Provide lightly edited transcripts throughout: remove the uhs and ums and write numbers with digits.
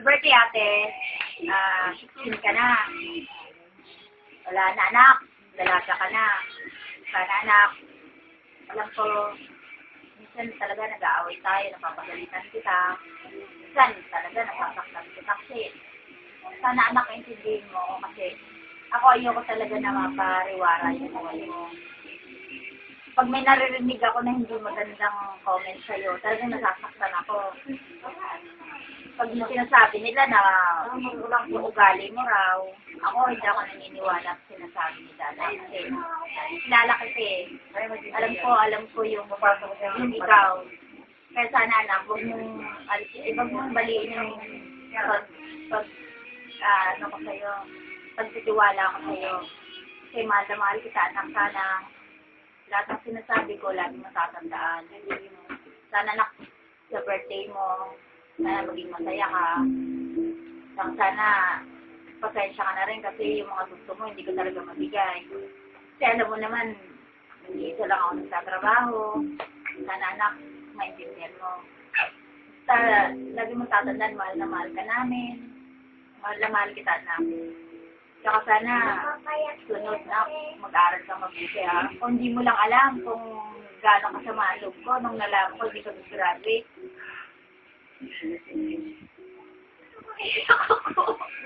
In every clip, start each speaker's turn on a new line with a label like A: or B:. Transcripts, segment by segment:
A: birthday ate, 16 ka na. Wala na anak, dalaga ka na. Sana anak, alam ko, minsan talaga nag-aaway tayo, napapagalitan kita. Minsan talaga napapaktan kita kasi sana anak intindihin mo kasi ako ayoko talaga na mapariwara yung buhay mo. Pag may naririnig ako na hindi magandang comment sa'yo, talagang nasasaktan ako. Pag sinasabi nila na kulang yung ugali mo raw, ako hindi ako naniniwala sa sinasabi nila. Kasi kilala kasi, alam ko yung ikaw. Kaya sana anak, huwag mong baliin yung pagtitiwala ko sa'yo. Kasi mahal na mahal kita, anak, sana lahat ng sinasabi ko, laging matatandaan. Sana anak, sa birthday mo, sana maging masaya ka. Sana, pasensya ka na rin kasi yung mga gusto mo, hindi ko talaga mabigay. Kasi alam mo naman, hindi isa lang ako nagtatrabaho. Sana anak, maintindihan mo. Lagi mo tatandaan, mahal na mahal ka namin. Mahal na mahal kita namin. Tsaka sana, sunod na, mag-aral ka mabuti ha. Kung hindi mo lang alam kung gaano kasama ang loob ko, nung nalaman ko, hindi ko graduate. Hindi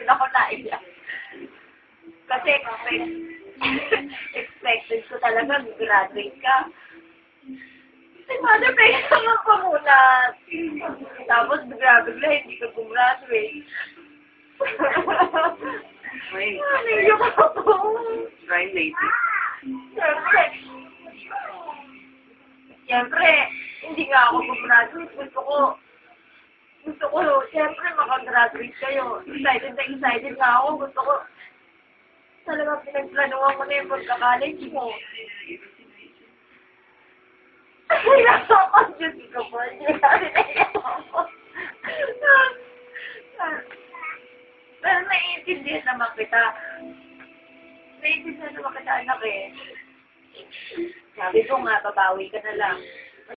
A: ako naiyak. Kasi expected ko talaga, graduate ka. Kasi mother, pwede naman pa muna. Tapos, bigla, hindi ka gumraduate.
B: Wait.
A: Naiyak ako.
B: Try later.
A: Siyempre, hindi nga ako gumraduate. Gusto ko, siyempre, makagraduate kayo. Excited nga ako. Gusto ko, talagang pinagplanuhan mo na yung pagka-college mo. Naiyak ako. Diyos ko po. Naiyak ako. Pero naiintindihan naman kita. Naiintindihan naman kita, anak eh. Sabi ko nga, babawi ka na lang.